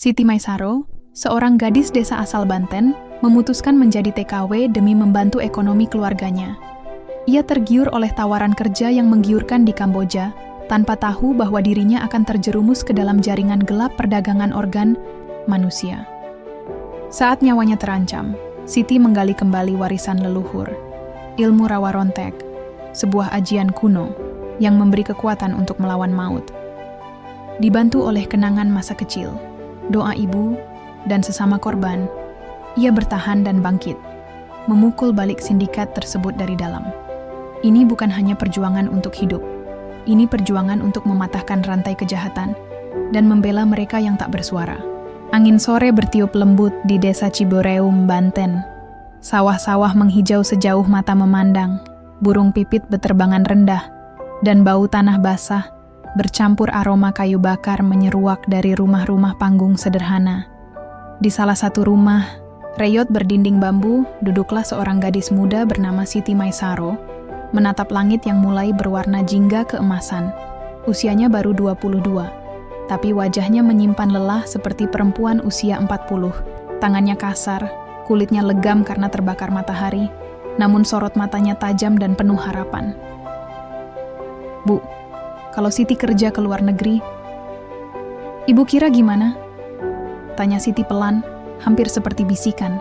Siti Maisaro, seorang gadis desa asal Banten, memutuskan menjadi TKW demi membantu ekonomi keluarganya. Ia tergiur oleh tawaran kerja yang menggiurkan di Kamboja, tanpa tahu bahwa dirinya akan terjerumus ke dalam jaringan gelap perdagangan organ manusia. Saat nyawanya terancam, Siti menggali kembali warisan leluhur, ilmu rawa rontek, sebuah ajian kuno yang memberi kekuatan untuk melawan maut. Dibantu oleh kenangan masa kecil, doa ibu, dan sesama korban, ia bertahan dan bangkit, memukul balik sindikat tersebut dari dalam. Ini bukan hanya perjuangan untuk hidup, ini perjuangan untuk mematahkan rantai kejahatan dan membela mereka yang tak bersuara. Angin sore bertiup lembut di desa Ciboreum, Banten. Sawah-sawah menghijau sejauh mata memandang, burung pipit beterbangan rendah, dan bau tanah basah bercampur aroma kayu bakar menyeruak dari rumah-rumah panggung sederhana. Di salah satu rumah, reyot berdinding bambu, duduklah seorang gadis muda bernama Siti Maisaro, menatap langit yang mulai berwarna jingga keemasan. Usianya baru 22, tapi wajahnya menyimpan lelah seperti perempuan usia 40. Tangannya kasar, kulitnya legam karena terbakar matahari, namun sorot matanya tajam dan penuh harapan. "Bu, kalau Siti kerja ke luar negeri, Ibu kira gimana?" tanya Siti pelan, hampir seperti bisikan.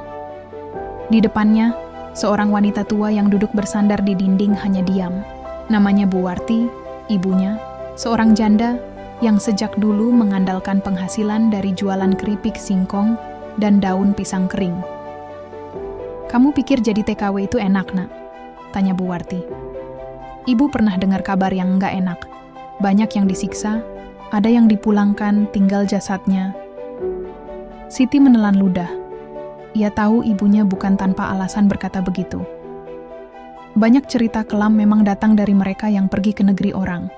Di depannya, seorang wanita tua yang duduk bersandar di dinding hanya diam. Namanya Bu Warti, ibunya, seorang janda yang sejak dulu mengandalkan penghasilan dari jualan keripik singkong dan daun pisang kering. "Kamu pikir jadi TKW itu enak, Nak?" tanya Bu Warti. "Ibu pernah dengar kabar yang nggak enak. Banyak yang disiksa, ada yang dipulangkan tinggal jasadnya." Siti menelan ludah. Ia tahu ibunya bukan tanpa alasan berkata begitu. Banyak cerita kelam memang datang dari mereka yang pergi ke negeri orang.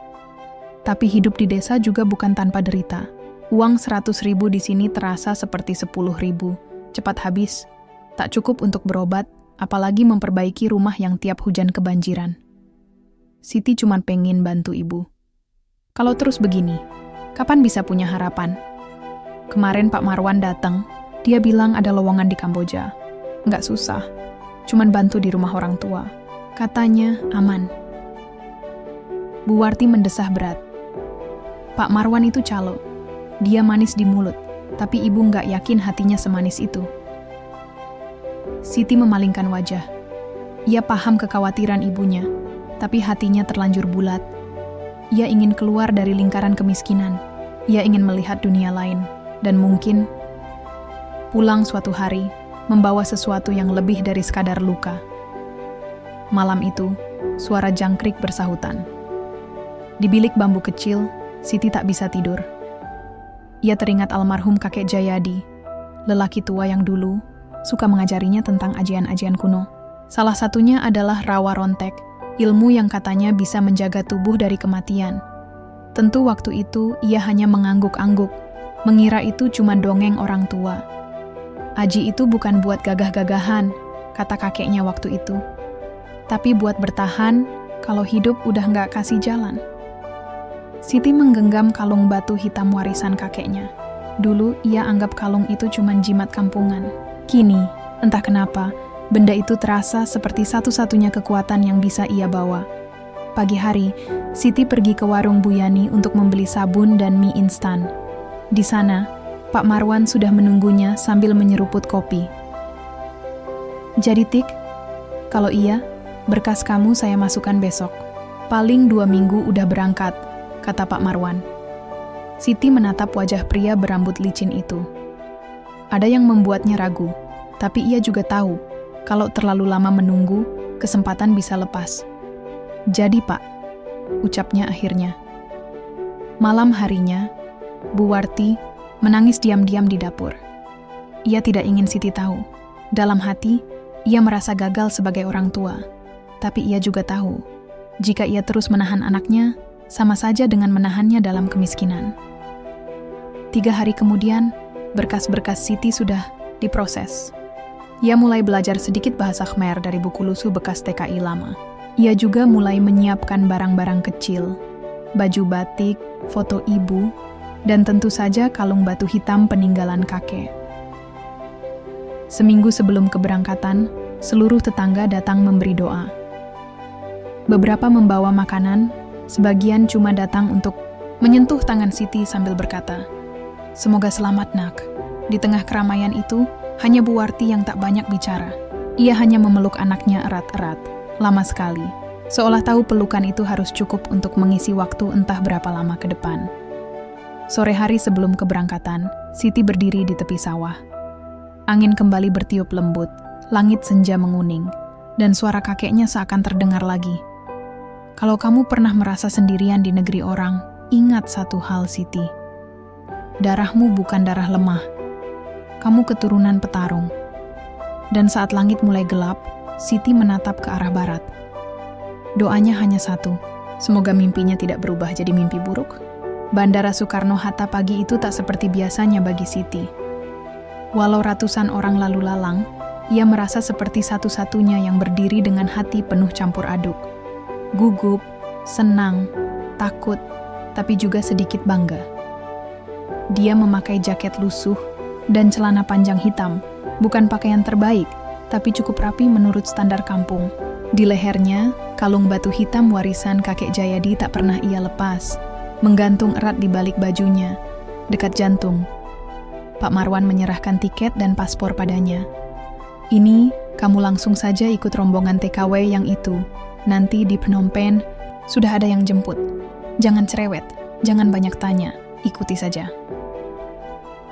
Tapi hidup di desa juga bukan tanpa derita. Uang 100.000 di sini terasa seperti 10.000. Cepat habis, tak cukup untuk berobat, apalagi memperbaiki rumah yang tiap hujan kebanjiran. Siti cuma pengen bantu ibu. Kalau terus begini, kapan bisa punya harapan? Kemarin Pak Marwan datang, dia bilang ada lowongan di Kamboja. Nggak susah, cuman bantu di rumah orang tua. Katanya aman. Bu Warti mendesah berat. Pak Marwan itu calo. Dia manis di mulut, tapi ibu nggak yakin hatinya semanis itu. Siti memalingkan wajah. Ia paham kekhawatiran ibunya, tapi hatinya terlanjur bulat. Ia ingin keluar dari lingkaran kemiskinan. Ia ingin melihat dunia lain, dan mungkin pulang suatu hari membawa sesuatu yang lebih dari sekadar luka. Malam itu, suara jangkrik bersahutan. Di bilik bambu kecil, Siti tak bisa tidur. Ia teringat almarhum kakek Jayadi, lelaki tua yang dulu suka mengajarinya tentang ajian-ajian kuno. Salah satunya adalah rawa rontek, ilmu yang katanya bisa menjaga tubuh dari kematian. Tentu waktu itu ia hanya mengangguk-angguk, mengira itu cuma dongeng orang tua. Aji itu bukan buat gagah-gagahan, kata kakeknya waktu itu. Tapi buat bertahan kalau hidup udah nggak kasih jalan. Siti menggenggam kalung batu hitam warisan kakeknya. Dulu ia anggap kalung itu cuma jimat kampungan. Kini, entah kenapa, benda itu terasa seperti satu-satunya kekuatan yang bisa ia bawa. Pagi hari, Siti pergi ke warung Bu Yani untuk membeli sabun dan mie instan. Di sana, Pak Marwan sudah menunggunya sambil menyeruput kopi. "Jadi Tik, kalau iya, berkas kamu saya masukkan besok. Paling 2 minggu udah berangkat," kata Pak Marwan. Siti menatap wajah pria berambut licin itu. Ada yang membuatnya ragu, tapi ia juga tahu kalau terlalu lama menunggu, kesempatan bisa lepas. "Jadi Pak," ucapnya akhirnya. Malam harinya, Bu Warti menangis diam-diam di dapur. Ia tidak ingin Siti tahu. Dalam hati, ia merasa gagal sebagai orang tua. Tapi ia juga tahu, jika ia terus menahan anaknya, sama saja dengan menahannya dalam kemiskinan. 3 hari kemudian, berkas-berkas Siti sudah diproses. Ia mulai belajar sedikit bahasa Khmer dari buku lusuh bekas TKI lama. Ia juga mulai menyiapkan barang-barang kecil, baju batik, foto ibu, dan tentu saja kalung batu hitam peninggalan kakek. Seminggu sebelum keberangkatan, seluruh tetangga datang memberi doa. Beberapa membawa makanan, sebagian cuma datang untuk menyentuh tangan Siti sambil berkata, "Semoga selamat, nak." Di tengah keramaian itu, hanya Bu Warti yang tak banyak bicara. Ia hanya memeluk anaknya erat-erat, lama sekali, seolah tahu pelukan itu harus cukup untuk mengisi waktu entah berapa lama ke depan. Sore hari sebelum keberangkatan, Siti berdiri di tepi sawah. Angin kembali bertiup lembut, langit senja menguning, dan suara kakeknya seakan terdengar lagi. Kalau kamu pernah merasa sendirian di negeri orang, ingat satu hal, Siti. Darahmu bukan darah lemah. Kamu keturunan petarung. Dan saat langit mulai gelap, Siti menatap ke arah barat. Doanya hanya satu, semoga mimpinya tidak berubah jadi mimpi buruk. Bandara Soekarno-Hatta pagi itu tak seperti biasanya bagi Siti. Walau ratusan orang lalu lalang, ia merasa seperti satu-satunya yang berdiri dengan hati penuh campur aduk. Gugup, senang, takut, tapi juga sedikit bangga. Dia memakai jaket lusuh dan celana panjang hitam, bukan pakaian terbaik, tapi cukup rapi menurut standar kampung. Di lehernya, kalung batu hitam warisan kakek Jayadi tak pernah ia lepas, menggantung erat di balik bajunya, dekat jantung. Pak Marwan menyerahkan tiket dan paspor padanya. "Ini, kamu langsung saja ikut rombongan TKW yang itu. Nanti di Phnom Penh, sudah ada yang jemput. Jangan cerewet, jangan banyak tanya, ikuti saja."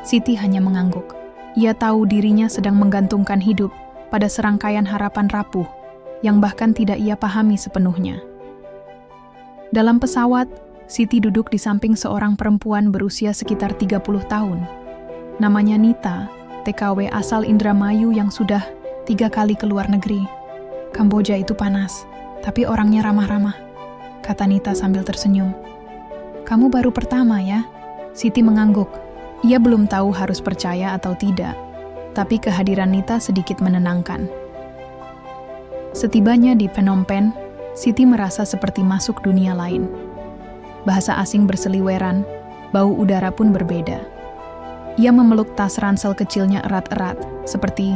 Siti hanya mengangguk. Ia tahu dirinya sedang menggantungkan hidup pada serangkaian harapan rapuh, yang bahkan tidak ia pahami sepenuhnya. Dalam pesawat, Siti duduk di samping seorang perempuan berusia sekitar 30 tahun. Namanya Nita, TKW asal Indramayu yang sudah 3 kali ke luar negeri. "Kamboja itu panas, tapi orangnya ramah-ramah," kata Nita sambil tersenyum. "Kamu baru pertama ya?" Siti mengangguk. Ia belum tahu harus percaya atau tidak, tapi kehadiran Nita sedikit menenangkan. Setibanya di Phnom Penh, Siti merasa seperti masuk dunia lain. Bahasa asing berseliweran, bau udara pun berbeda. Ia memeluk tas ransel kecilnya erat-erat, seperti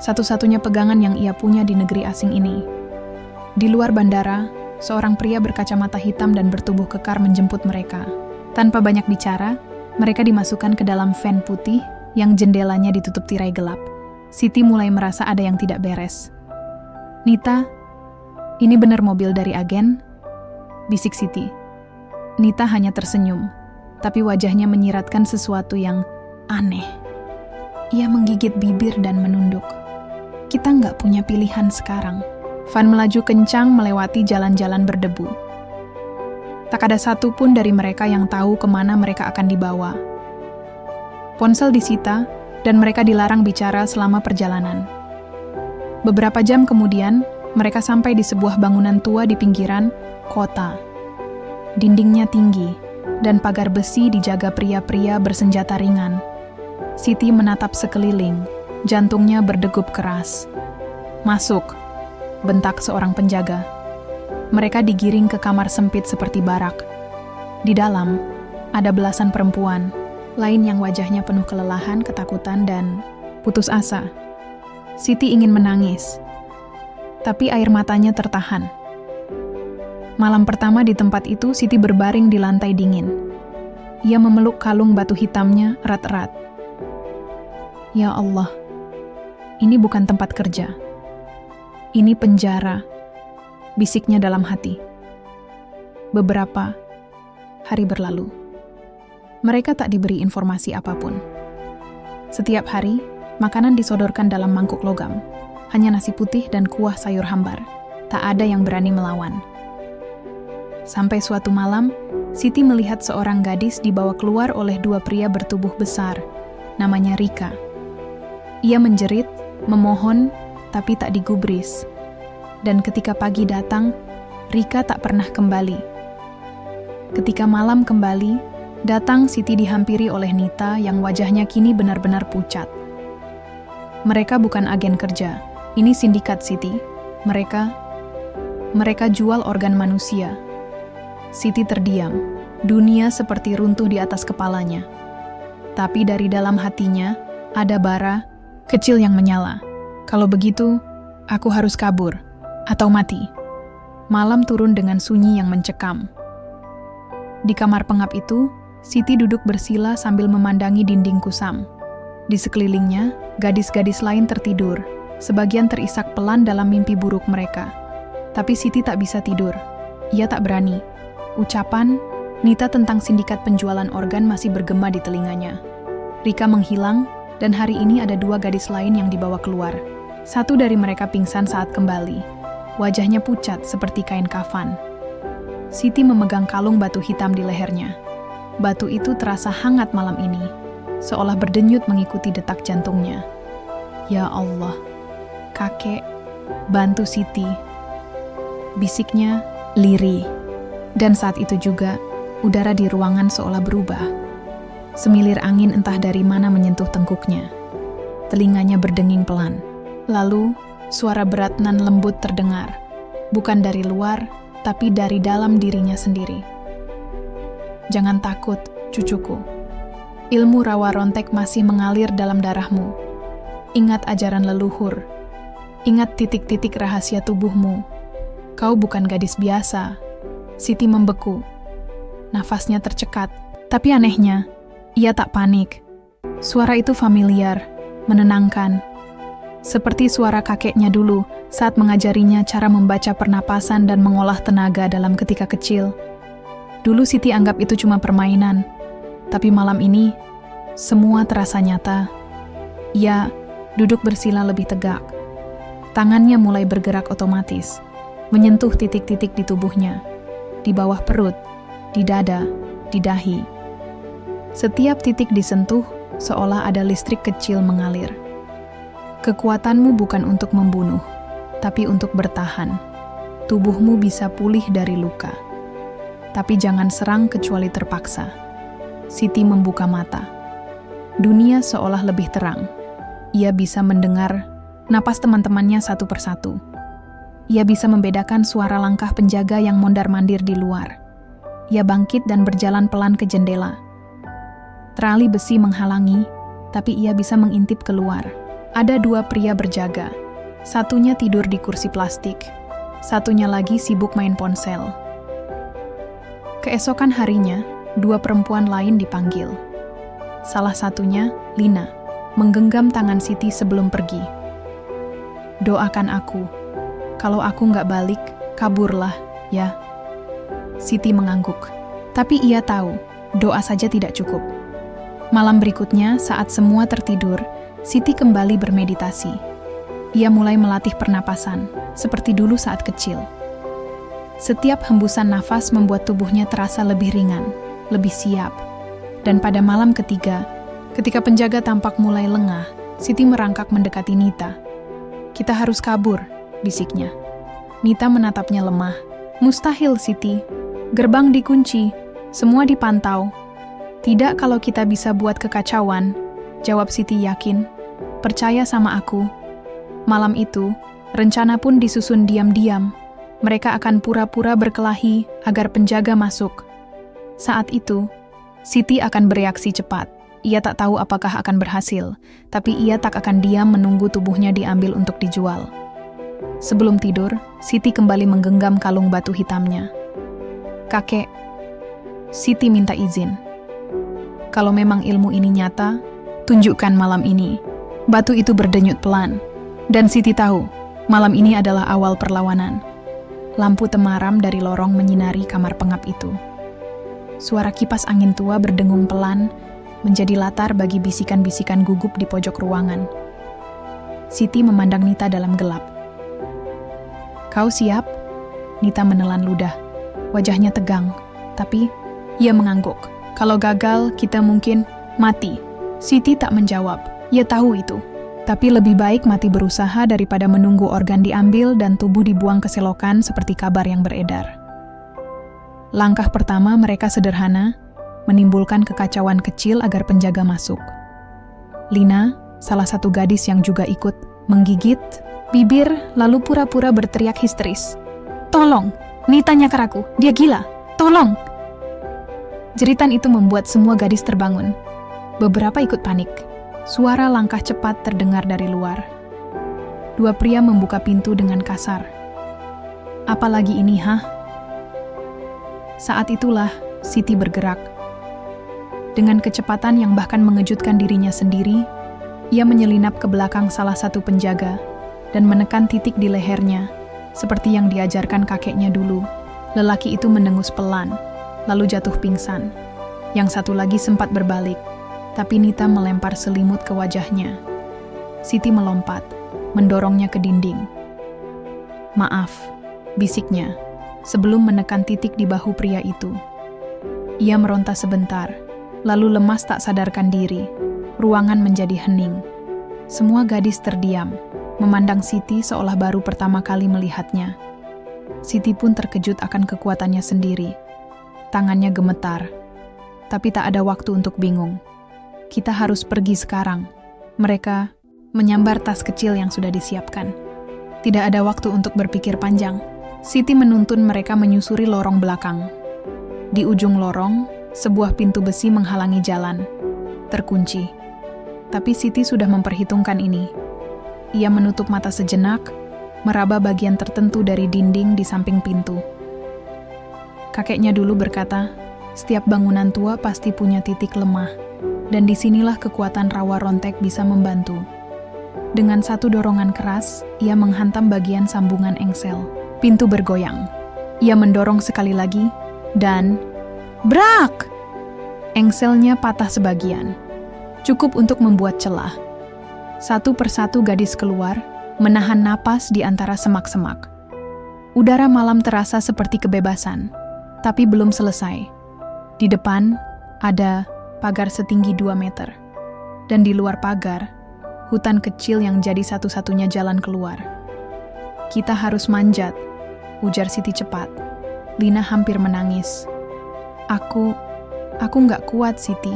satu-satunya pegangan yang ia punya di negeri asing ini. Di luar bandara, seorang pria berkacamata hitam dan bertubuh kekar menjemput mereka. Tanpa banyak bicara, mereka dimasukkan ke dalam van putih yang jendelanya ditutup tirai gelap. Siti mulai merasa ada yang tidak beres. "Nita, ini benar mobil dari agen?" bisik Siti. Nita hanya tersenyum, tapi wajahnya menyiratkan sesuatu yang aneh. Ia menggigit bibir dan menunduk. "Kita nggak punya pilihan sekarang." Van melaju kencang melewati jalan-jalan berdebu. Tak ada satu pun dari mereka yang tahu kemana mereka akan dibawa. Ponsel disita, dan mereka dilarang bicara selama perjalanan. Beberapa jam kemudian, mereka sampai di sebuah bangunan tua di pinggiran kota. Dindingnya tinggi, dan pagar besi dijaga pria-pria bersenjata ringan. Siti menatap sekeliling, jantungnya berdegup keras. "Masuk," bentak seorang penjaga. Mereka digiring ke kamar sempit seperti barak. Di dalam, ada belasan perempuan, lain yang wajahnya penuh kelelahan, ketakutan, dan putus asa. Siti ingin menangis, tapi air matanya tertahan. Malam pertama di tempat itu, Siti berbaring di lantai dingin. Ia memeluk kalung batu hitamnya erat-erat. "Ya Allah, ini bukan tempat kerja. Ini penjara," bisiknya dalam hati. Beberapa hari berlalu. Mereka tak diberi informasi apapun. Setiap hari, makanan disodorkan dalam mangkuk logam. Hanya nasi putih dan kuah sayur hambar. Tak ada yang berani melawan. Sampai suatu malam, Siti melihat seorang gadis dibawa keluar oleh 2 pria bertubuh besar, namanya Rika. Ia menjerit, memohon, tapi tak digubris. Dan ketika pagi datang, Rika tak pernah kembali. Ketika malam kembali, datang Siti dihampiri oleh Nita yang wajahnya kini benar-benar pucat. "Mereka bukan agen kerja, ini sindikat Siti. Mereka jual organ manusia." Siti terdiam. Dunia seperti runtuh di atas kepalanya. Tapi dari dalam hatinya ada bara kecil yang menyala. Kalau begitu, aku harus kabur atau mati. Malam turun dengan sunyi yang mencekam. Di kamar pengap itu, Siti duduk bersila sambil memandangi dinding kusam. Di sekelilingnya, gadis-gadis lain tertidur. Sebagian terisak pelan dalam mimpi buruk mereka. Tapi Siti tak bisa tidur. Ia tak berani. Ucapan Nita tentang sindikat penjualan organ masih bergema di telinganya. Rika menghilang, dan hari ini ada 2 gadis lain yang dibawa keluar. Satu dari mereka pingsan saat kembali. Wajahnya pucat seperti kain kafan. Siti memegang kalung batu hitam di lehernya. Batu itu terasa hangat malam ini, seolah berdenyut mengikuti detak jantungnya. Ya Allah, kakek, bantu Siti. Bisiknya lirih. Dan saat itu juga, udara di ruangan seolah berubah. Semilir angin entah dari mana menyentuh tengkuknya. Telinganya berdenging pelan. Lalu, suara berat nan lembut terdengar. Bukan dari luar, tapi dari dalam dirinya sendiri. Jangan takut, cucuku. Ilmu rawa rontek masih mengalir dalam darahmu. Ingat ajaran leluhur. Ingat titik-titik rahasia tubuhmu. Kau bukan gadis biasa. Siti membeku. Nafasnya tercekat, tapi anehnya, ia tak panik. Suara itu familiar, menenangkan. Seperti suara kakeknya dulu saat mengajarinya cara membaca pernapasan dan mengolah tenaga dalam ketika kecil. Dulu Siti anggap itu cuma permainan, tapi malam ini, semua terasa nyata. Ia duduk bersila lebih tegak. Tangannya mulai bergerak otomatis, menyentuh titik-titik di tubuhnya, di bawah perut, di dada, di dahi. Setiap titik disentuh seolah ada listrik kecil mengalir. Kekuatanmu bukan untuk membunuh, tapi untuk bertahan. Tubuhmu bisa pulih dari luka. Tapi jangan serang kecuali terpaksa. Siti membuka mata. Dunia seolah lebih terang. Ia bisa mendengar napas teman-temannya satu persatu. Ia bisa membedakan suara langkah penjaga yang mondar-mandir di luar. Ia bangkit dan berjalan pelan ke jendela. Terali besi menghalangi, tapi ia bisa mengintip keluar. Ada 2 pria berjaga. Satunya tidur di kursi plastik. Satunya lagi sibuk main ponsel. Keesokan harinya, 2 perempuan lain dipanggil. Salah satunya, Lina, menggenggam tangan Siti sebelum pergi. Doakan aku. Kalau aku nggak balik, kaburlah, ya. Siti mengangguk. Tapi ia tahu, doa saja tidak cukup. Malam berikutnya, saat semua tertidur, Siti kembali bermeditasi. Ia mulai melatih pernapasan, seperti dulu saat kecil. Setiap hembusan nafas membuat tubuhnya terasa lebih ringan, lebih siap. Dan pada malam ketiga, ketika penjaga tampak mulai lengah, Siti merangkak mendekati Nita. Kita harus kabur, bisiknya. Nita menatapnya lemah. Mustahil, Siti. Gerbang dikunci, semua dipantau. Tidak kalau kita bisa buat kekacauan, jawab Siti yakin. Percaya sama aku. Malam itu, rencana pun disusun diam-diam. Mereka akan pura-pura berkelahi agar penjaga masuk. Saat itu, Siti akan bereaksi cepat. Ia tak tahu apakah akan berhasil, tapi ia tak akan diam menunggu tubuhnya diambil untuk dijual. Sebelum tidur, Siti kembali menggenggam kalung batu hitamnya. Kakek, Siti minta izin. Kalau memang ilmu ini nyata, tunjukkan malam ini. Batu itu berdenyut pelan. Dan Siti tahu, malam ini adalah awal perlawanan. Lampu temaram dari lorong menyinari kamar pengap itu. Suara kipas angin tua berdengung pelan, menjadi latar bagi bisikan-bisikan gugup di pojok ruangan. Siti memandang Nita dalam gelap. Kau siap? Nita menelan ludah. Wajahnya tegang, tapi ia mengangguk. Kalau gagal, kita mungkin mati. Siti tak menjawab. Ia tahu itu. Tapi lebih baik mati berusaha daripada menunggu organ diambil dan tubuh dibuang ke selokan seperti kabar yang beredar. Langkah pertama mereka sederhana, menimbulkan kekacauan kecil agar penjaga masuk. Lina, salah satu gadis yang juga ikut, menggigit bibir lalu pura-pura berteriak histeris. Tolong! Nita nyakar aku, dia gila! Tolong! Jeritan itu membuat semua gadis terbangun. Beberapa ikut panik. Suara langkah cepat terdengar dari luar. Dua pria membuka pintu dengan kasar. Apalagi ini, hah? Saat itulah Siti bergerak. Dengan kecepatan yang bahkan mengejutkan dirinya sendiri, ia menyelinap ke belakang salah satu penjaga dan menekan titik di lehernya, seperti yang diajarkan kakeknya dulu. Lelaki itu mendengus pelan, lalu jatuh pingsan. Yang satu lagi sempat berbalik, tapi Nita melempar selimut ke wajahnya. Siti melompat, mendorongnya ke dinding. "Maaf," bisiknya, sebelum menekan titik di bahu pria itu. Ia meronta sebentar, lalu lemas tak sadarkan diri. Ruangan menjadi hening. Semua gadis terdiam, memandang Siti seolah baru pertama kali melihatnya. Siti pun terkejut akan kekuatannya sendiri. Tangannya gemetar, tapi tak ada waktu untuk bingung. "Kita harus pergi sekarang." Mereka menyambar tas kecil yang sudah disiapkan. Tidak ada waktu untuk berpikir panjang. Siti menuntun mereka menyusuri lorong belakang. Di ujung lorong, sebuah pintu besi menghalangi jalan. Terkunci. Tapi Siti sudah memperhitungkan ini. Ia menutup mata sejenak, meraba bagian tertentu dari dinding di samping pintu. Kakeknya dulu berkata, setiap bangunan tua pasti punya titik lemah, dan disinilah kekuatan rawa rontek bisa membantu. Dengan satu dorongan keras, ia menghantam bagian sambungan engsel. Pintu bergoyang. Ia mendorong sekali lagi, dan brak! Engselnya patah sebagian. Cukup untuk membuat celah. Satu persatu gadis keluar, menahan napas di antara semak-semak. Udara malam terasa seperti kebebasan, tapi belum selesai. Di depan, ada pagar setinggi 2 meter. Dan di luar pagar, hutan kecil yang jadi satu-satunya jalan keluar. "Kita harus manjat," ujar Siti cepat. Lina hampir menangis. Aku nggak kuat, Siti."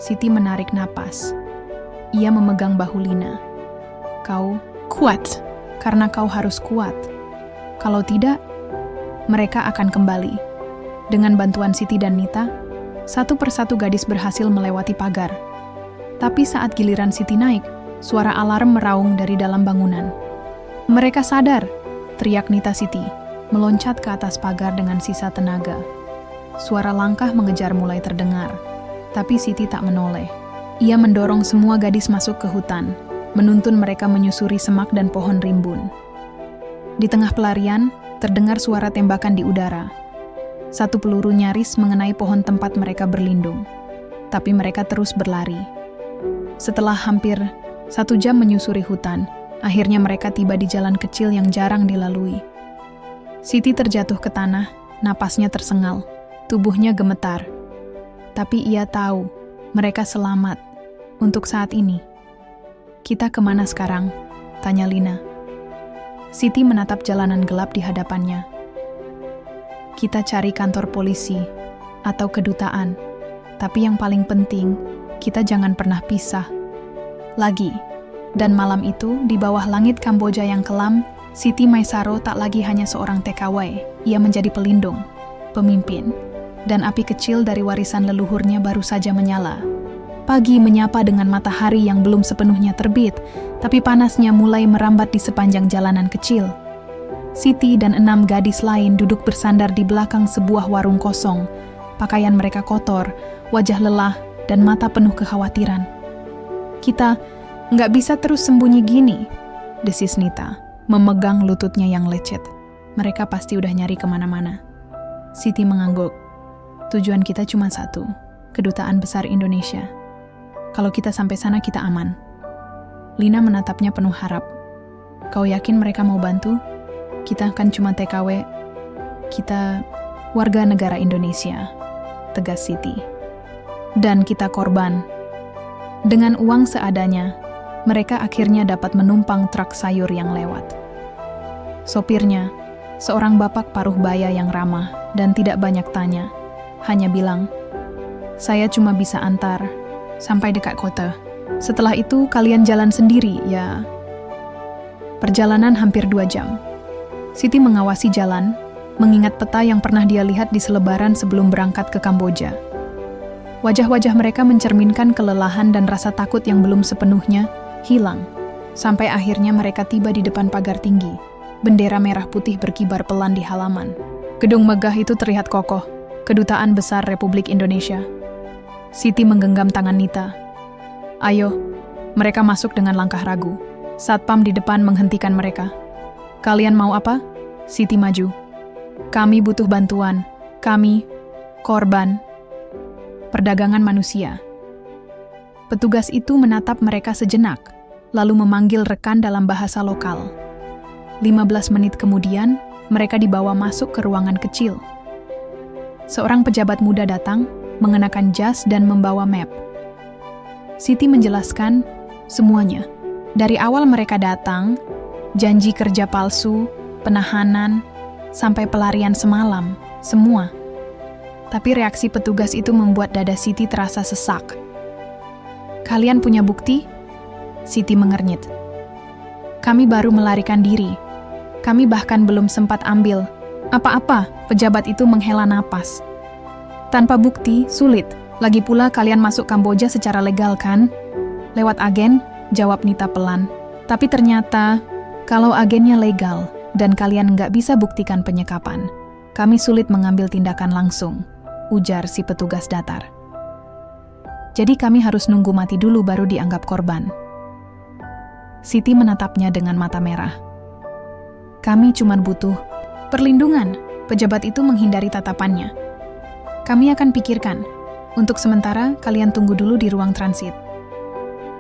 Siti menarik napas. Ia memegang bahu Lina. "Kau kuat, karena kau harus kuat. Kalau tidak, mereka akan kembali." Dengan bantuan Siti dan Nita, satu persatu gadis berhasil melewati pagar. Tapi saat giliran Siti naik, suara alarm meraung dari dalam bangunan. "Mereka sadar!" teriak Nita Siti, meloncat ke atas pagar dengan sisa tenaga. Suara langkah mengejar mulai terdengar, tapi Siti tak menoleh. Ia mendorong semua gadis masuk ke hutan, menuntun mereka menyusuri semak dan pohon rimbun. Di tengah pelarian, terdengar suara tembakan di udara. Satu peluru nyaris mengenai pohon tempat mereka berlindung, tapi mereka terus berlari. Setelah hampir 1 jam menyusuri hutan, akhirnya mereka tiba di jalan kecil yang jarang dilalui. Siti terjatuh ke tanah, napasnya tersengal, tubuhnya gemetar. Tapi ia tahu, mereka selamat. Untuk saat ini. "Kita kemana sekarang?" tanya Lina. Siti menatap jalanan gelap di hadapannya. "Kita cari kantor polisi atau kedutaan. Tapi yang paling penting, kita jangan pernah pisah lagi." Dan malam itu, di bawah langit Kamboja yang kelam, Siti Maisaro tak lagi hanya seorang TKW. Ia menjadi pelindung, pemimpin, dan api kecil dari warisan leluhurnya baru saja menyala. Pagi menyapa dengan matahari yang belum sepenuhnya terbit, tapi panasnya mulai merambat di sepanjang jalanan kecil. Siti dan 6 gadis lain duduk bersandar di belakang sebuah warung kosong. Pakaian mereka kotor, wajah lelah, dan mata penuh kekhawatiran. "Kita nggak bisa terus sembunyi gini," desis Nita, memegang lututnya yang lecet. "Mereka pasti udah nyari kemana-mana." Siti mengangguk. "Tujuan kita cuma satu, Kedutaan Besar Indonesia. Kalau kita sampai sana, kita aman." Lina menatapnya penuh harap. "Kau yakin mereka mau bantu? Kita kan cuma TKW. Kita warga negara Indonesia," tegas Siti. "Dan kita korban." Dengan uang seadanya, mereka akhirnya dapat menumpang truk sayur yang lewat. Sopirnya, seorang bapak paruh baya yang ramah dan tidak banyak tanya, hanya bilang, "Saya cuma bisa antar sampai dekat kota. Setelah itu kalian jalan sendiri, ya." Perjalanan hampir 2 jam. Siti mengawasi jalan, mengingat peta yang pernah dia lihat di selebaran sebelum berangkat ke Kamboja. Wajah-wajah mereka mencerminkan kelelahan dan rasa takut yang belum sepenuhnya hilang. Sampai akhirnya mereka tiba di depan pagar tinggi. Bendera merah putih berkibar pelan di halaman. Gedung megah itu terlihat kokoh, Kedutaan Besar Republik Indonesia. Siti menggenggam tangan Nita. "Ayo." Mereka masuk dengan langkah ragu. Satpam di depan menghentikan mereka. "Kalian mau apa?" Siti maju. "Kami butuh bantuan. Kami korban perdagangan manusia." Petugas itu menatap mereka sejenak, lalu memanggil rekan dalam bahasa lokal. 15 menit kemudian, mereka dibawa masuk ke ruangan kecil. Seorang pejabat muda datang, mengenakan jas dan membawa map. Siti menjelaskan semuanya. Dari awal mereka datang, janji kerja palsu, penahanan, sampai pelarian semalam, semua. Tapi reaksi petugas itu membuat dada Siti terasa sesak. "Kalian punya bukti?" Siti mengernyit. "Kami baru melarikan diri. Kami bahkan belum sempat ambil apa-apa." Pejabat itu menghela napas. "Tanpa bukti, sulit. Lagi pula kalian masuk Kamboja secara legal kan?" "Lewat agen," jawab Nita pelan. "Tapi ternyata, kalau agennya legal dan kalian nggak bisa buktikan penyekapan, kami sulit mengambil tindakan langsung," ujar si petugas datar. "Jadi kami harus nunggu mati dulu baru dianggap korban." Siti menatapnya dengan mata merah. "Kami cuma butuh perlindungan." Pejabat itu menghindari tatapannya. "Kami akan pikirkan. Untuk sementara, kalian tunggu dulu di ruang transit."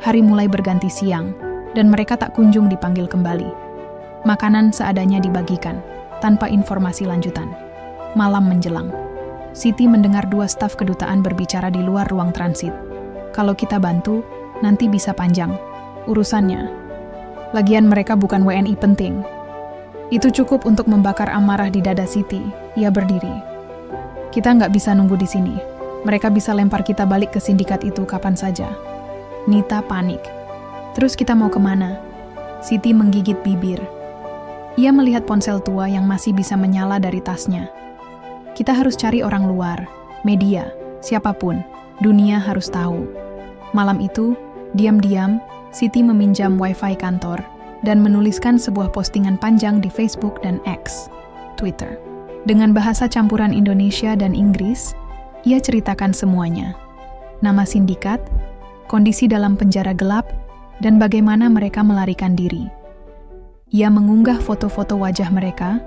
Hari mulai berganti siang, dan mereka tak kunjung dipanggil kembali. Makanan seadanya dibagikan, tanpa informasi lanjutan. Malam menjelang. Siti mendengar 2 staf kedutaan berbicara di luar ruang transit. "Kalau kita bantu, nanti bisa panjang urusannya. Lagian mereka bukan WNI penting." Itu cukup untuk membakar amarah di dada Siti. Ia berdiri. "Kita nggak bisa nunggu di sini. Mereka bisa lempar kita balik ke sindikat itu kapan saja." Nita panik. "Terus kita mau kemana?" Siti menggigit bibir. Ia melihat ponsel tua yang masih bisa menyala dari tasnya. "Kita harus cari orang luar, media, siapapun. Dunia harus tahu." Malam itu, diam-diam, Siti meminjam wifi kantor dan menuliskan sebuah postingan panjang di Facebook dan X, Twitter. Dengan bahasa campuran Indonesia dan Inggris, ia ceritakan semuanya. Nama sindikat, kondisi dalam penjara gelap, dan bagaimana mereka melarikan diri. Ia mengunggah foto-foto wajah mereka,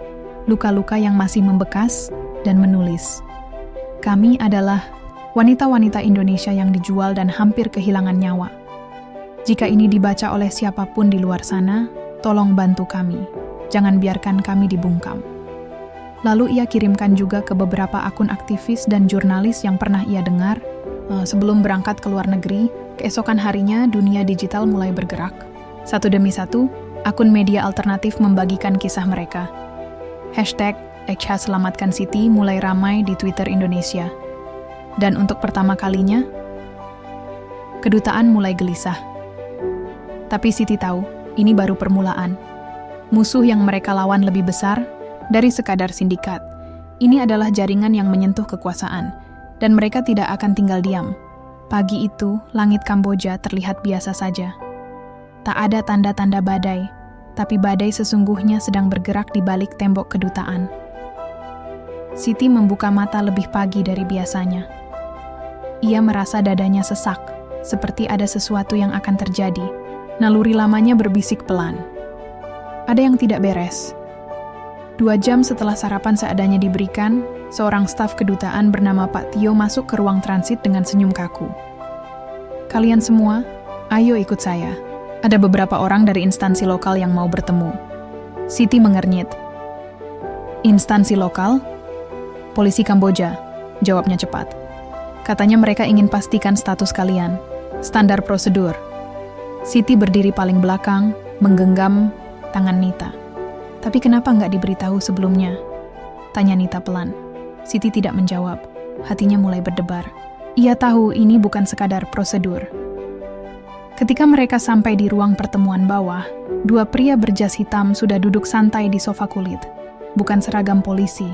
luka-luka yang masih membekas, dan menulis, "Kami adalah wanita-wanita Indonesia yang dijual dan hampir kehilangan nyawa. Jika ini dibaca oleh siapapun di luar sana, tolong bantu kami. Jangan biarkan kami dibungkam." Lalu ia kirimkan juga ke beberapa akun aktivis dan jurnalis yang pernah ia dengar. Sebelum berangkat ke luar negeri, keesokan harinya dunia digital mulai bergerak. Satu demi satu, akun media alternatif membagikan kisah mereka. #HH Selamatkan Siti mulai ramai di Twitter Indonesia. Dan untuk pertama kalinya, kedutaan mulai gelisah. Tapi Siti tahu, ini baru permulaan. Musuh yang mereka lawan lebih besar dari sekadar sindikat. Ini adalah jaringan yang menyentuh kekuasaan, dan mereka tidak akan tinggal diam. Pagi itu, langit Kamboja terlihat biasa saja. Tak ada tanda-tanda badai, tapi badai sesungguhnya sedang bergerak di balik tembok kedutaan. Siti membuka mata lebih pagi dari biasanya. Ia merasa dadanya sesak, seperti ada sesuatu yang akan terjadi. Naluri lamanya berbisik pelan. Ada yang tidak beres. 2 jam setelah sarapan seadanya diberikan, seorang staf kedutaan bernama Pak Tio masuk ke ruang transit dengan senyum kaku. "Kalian semua, ayo ikut saya. Ada beberapa orang dari instansi lokal yang mau bertemu." Siti mengernyit. "Instansi lokal?" "Polisi Kamboja," jawabnya cepat. "Katanya mereka ingin pastikan status kalian. Standar prosedur." Siti berdiri paling belakang, menggenggam tangan Nita. "Tapi kenapa nggak diberitahu sebelumnya?" tanya Nita pelan. Siti tidak menjawab. Hatinya mulai berdebar. Ia tahu ini bukan sekadar prosedur. Ketika mereka sampai di ruang pertemuan bawah, 2 pria berjas hitam sudah duduk santai di sofa kulit. bukan seragam polisi.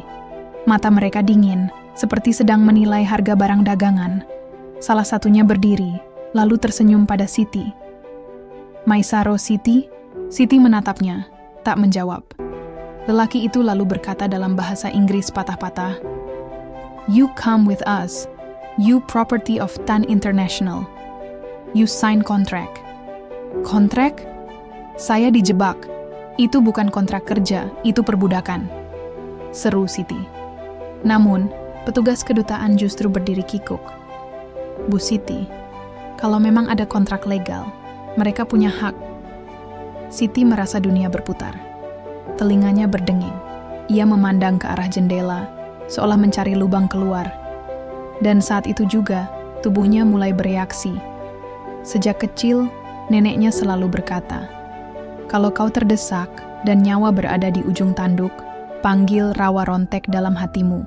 Mata mereka dingin, seperti sedang menilai harga barang dagangan. Salah satunya berdiri, lalu tersenyum pada Siti. "Maisaro Siti?" Siti menatapnya, tak menjawab. Lelaki itu lalu berkata dalam bahasa Inggris patah-patah, "You come with us. You property of Tan International. You sign contract." "Kontrak?" "Saya dijebak. Itu bukan kontrak kerja, itu perbudakan," seru Siti. Namun, petugas kedutaan justru berdiri kikuk. "Bu Siti, kalau memang ada kontrak legal, mereka punya hak." Siti merasa dunia berputar. Telinganya berdenging. Ia memandang ke arah jendela, seolah mencari lubang keluar. Dan saat itu juga, tubuhnya mulai bereaksi. Sejak kecil, neneknya selalu berkata, "Kalau kau terdesak dan nyawa berada di ujung tanduk, panggil rawa rontek dalam hatimu."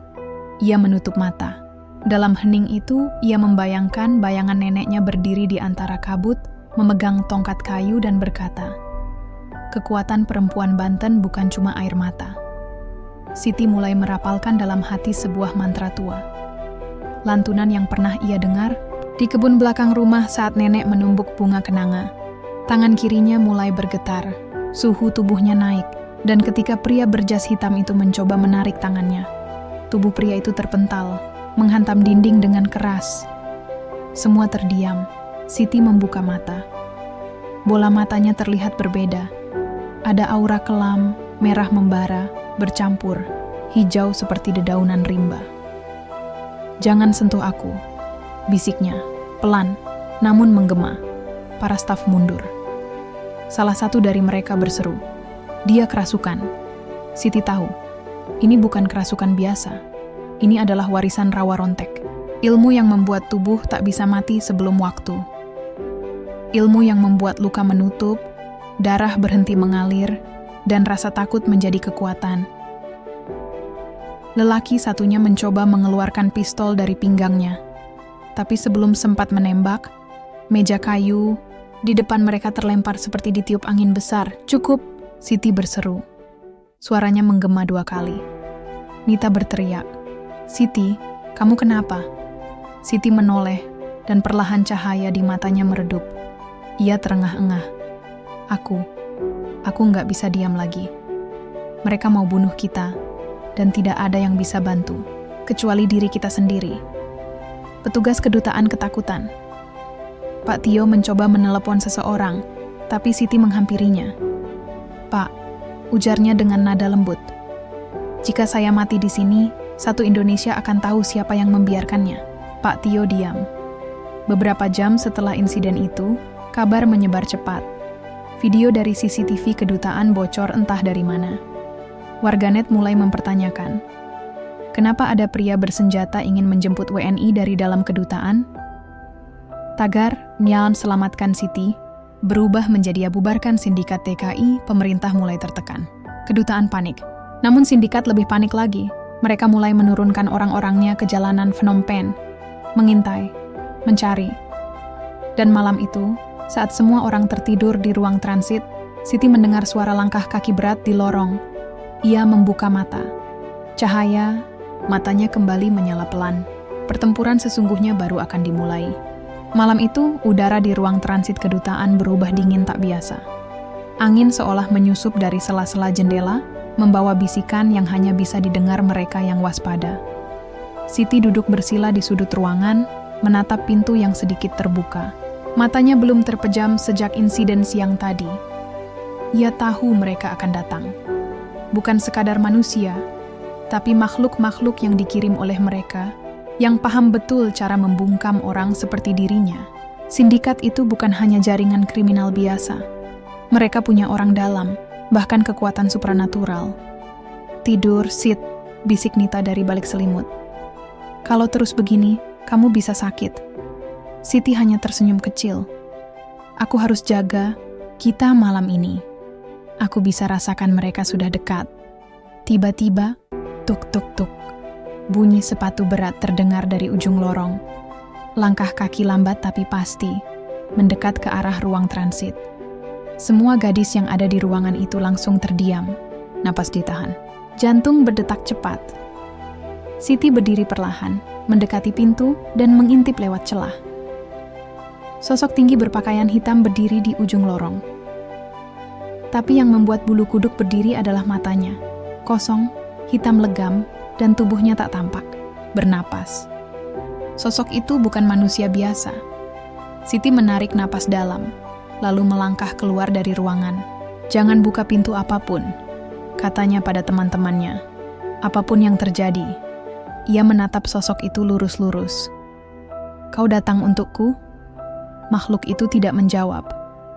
Ia menutup mata. Dalam hening itu, ia membayangkan bayangan neneknya berdiri di antara kabut, memegang tongkat kayu dan berkata, "Kekuatan perempuan Banten bukan cuma air mata." Siti mulai merapalkan dalam hati sebuah mantra tua. Lantunan yang pernah ia dengar di kebun belakang rumah saat nenek menumbuk bunga kenanga. Tangan kirinya mulai bergetar, suhu tubuhnya naik, dan ketika pria berjas hitam itu mencoba menarik tangannya, tubuh pria itu terpental, menghantam dinding dengan keras. Semua terdiam. Siti membuka mata. Bola matanya terlihat berbeda. Ada aura kelam, merah membara, bercampur, hijau seperti dedaunan rimba. "Jangan sentuh aku," bisiknya, pelan, namun menggema. Para staf mundur. Salah satu dari mereka berseru, "Dia kerasukan." Siti tahu, ini bukan kerasukan biasa. Ini adalah warisan rawa rontek. Ilmu yang membuat tubuh tak bisa mati sebelum waktu. Ilmu yang membuat luka menutup, darah berhenti mengalir, dan rasa takut menjadi kekuatan. Lelaki satunya mencoba mengeluarkan pistol dari pinggangnya. Tapi sebelum sempat menembak, meja kayu di depan mereka terlempar seperti ditiup angin besar. "Cukup!" Siti berseru. Suaranya menggema 2 kali. Nita berteriak, "Siti, kamu kenapa?" Siti menoleh, dan perlahan cahaya di matanya meredup. Ia terengah-engah. Aku nggak bisa diam lagi. Mereka mau bunuh kita, dan tidak ada yang bisa bantu, kecuali diri kita sendiri." Petugas kedutaan ketakutan. Pak Tio mencoba menelepon seseorang, tapi Siti menghampirinya. "Pak," ujarnya dengan nada lembut, "jika saya mati di sini, satu Indonesia akan tahu siapa yang membiarkannya." Pak Tio diam. Beberapa jam setelah insiden itu, kabar menyebar cepat. Video dari CCTV kedutaan bocor entah dari mana. Warganet mulai mempertanyakan, kenapa ada pria bersenjata ingin menjemput WNI dari dalam kedutaan? Tagar, Nyan selamatkan Siti, berubah menjadi bubarkan sindikat TKI, pemerintah mulai tertekan. Kedutaan panik. Namun sindikat lebih panik lagi. Mereka mulai menurunkan orang-orangnya ke jalanan Phnom Penh, mengintai, mencari. Dan malam itu, saat semua orang tertidur di ruang transit, Siti mendengar suara langkah kaki berat di lorong. Ia membuka mata. Cahaya, matanya kembali menyala pelan. Pertempuran sesungguhnya baru akan dimulai. Malam itu, udara di ruang transit kedutaan berubah dingin tak biasa. Angin seolah menyusup dari sela-sela jendela, membawa bisikan yang hanya bisa didengar mereka yang waspada. Siti duduk bersila di sudut ruangan, menatap pintu yang sedikit terbuka. Matanya belum terpejam sejak insiden siang tadi. Ia tahu mereka akan datang. Bukan sekadar manusia, tapi makhluk-makhluk yang dikirim oleh mereka, yang paham betul cara membungkam orang seperti dirinya. Sindikat itu bukan hanya jaringan kriminal biasa. Mereka punya orang dalam, bahkan kekuatan supranatural. "Tidur, Sid," bisik Nita dari balik selimut. "Kalau terus begini, kamu bisa sakit." Siti hanya tersenyum kecil. "Aku harus jaga kita malam ini. Aku bisa rasakan mereka sudah dekat." Tiba-tiba, tuk-tuk-tuk. Bunyi sepatu berat terdengar dari ujung lorong. Langkah kaki lambat tapi pasti, mendekat ke arah ruang transit. Semua gadis yang ada di ruangan itu langsung terdiam, napas ditahan. Jantung berdetak cepat. Siti berdiri perlahan, mendekati pintu dan mengintip lewat celah. Sosok tinggi berpakaian hitam berdiri di ujung lorong. Tapi yang membuat bulu kuduk berdiri adalah matanya. Kosong, hitam legam, dan tubuhnya tak tampak. Bernapas. Sosok itu bukan manusia biasa. Siti menarik napas dalam, lalu melangkah keluar dari ruangan. "Jangan buka pintu apapun," katanya pada teman-temannya. Apapun yang terjadi, ia menatap sosok itu lurus-lurus. "Kau datang untukku?" Makhluk itu tidak menjawab,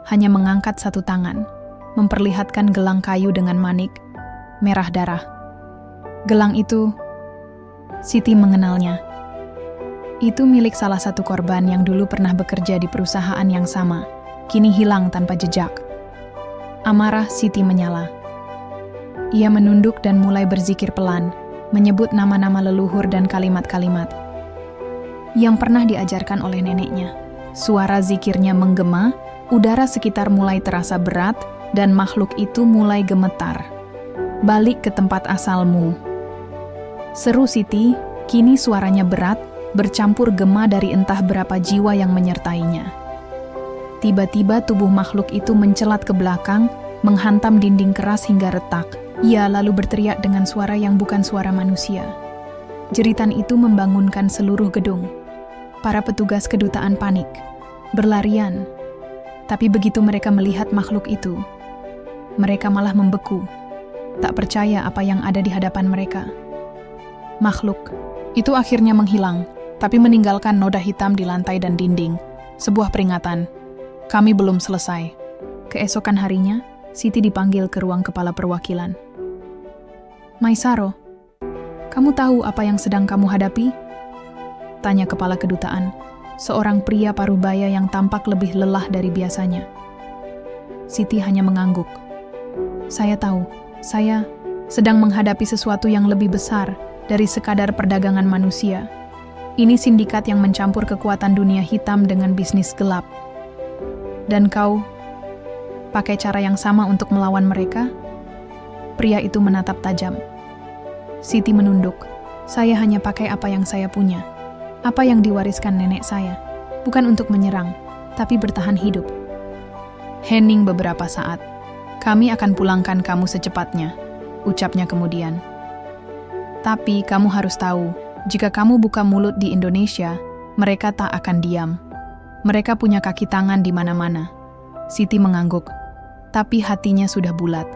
hanya mengangkat satu tangan, memperlihatkan gelang kayu dengan manik, merah darah. Gelang itu, Siti mengenalnya. Itu milik salah satu korban yang dulu pernah bekerja di perusahaan yang sama, kini hilang tanpa jejak. Amarah Siti menyala. Ia menunduk dan mulai berzikir pelan, menyebut nama-nama leluhur dan kalimat-kalimat yang pernah diajarkan oleh neneknya. Suara zikirnya menggema, udara sekitar mulai terasa berat, dan makhluk itu mulai gemetar. "Balik ke tempat asalmu," seru Siti, kini suaranya berat, bercampur gema dari entah berapa jiwa yang menyertainya. Tiba-tiba tubuh makhluk itu mencelat ke belakang, menghantam dinding keras hingga retak. Ia lalu berteriak dengan suara yang bukan suara manusia. Jeritan itu membangunkan seluruh gedung. Para petugas kedutaan panik, berlarian. Tapi begitu mereka melihat makhluk itu, mereka malah membeku, tak percaya apa yang ada di hadapan mereka. Makhluk itu akhirnya menghilang, tapi meninggalkan noda hitam di lantai dan dinding. Sebuah peringatan, kami belum selesai. Keesokan harinya, Siti dipanggil ke ruang kepala perwakilan. "Maisaro, kamu tahu apa yang sedang kamu hadapi?" tanya kepala kedutaan, seorang pria parubaya yang tampak lebih lelah dari biasanya. Siti hanya mengangguk. "Saya tahu, saya sedang menghadapi sesuatu yang lebih besar dari sekadar perdagangan manusia. Ini sindikat yang mencampur kekuatan dunia hitam dengan bisnis gelap. Dan kau pakai cara yang sama untuk melawan mereka?" Pria itu menatap tajam. Siti menunduk. "Saya hanya pakai apa yang saya punya, apa yang diwariskan nenek saya, bukan untuk menyerang, tapi bertahan hidup." "Hening beberapa saat. Kami akan pulangkan kamu secepatnya," ucapnya kemudian. "Tapi kamu harus tahu, jika kamu buka mulut di Indonesia, mereka tak akan diam. Mereka punya kaki tangan di mana-mana." Siti mengangguk, tapi hatinya sudah bulat.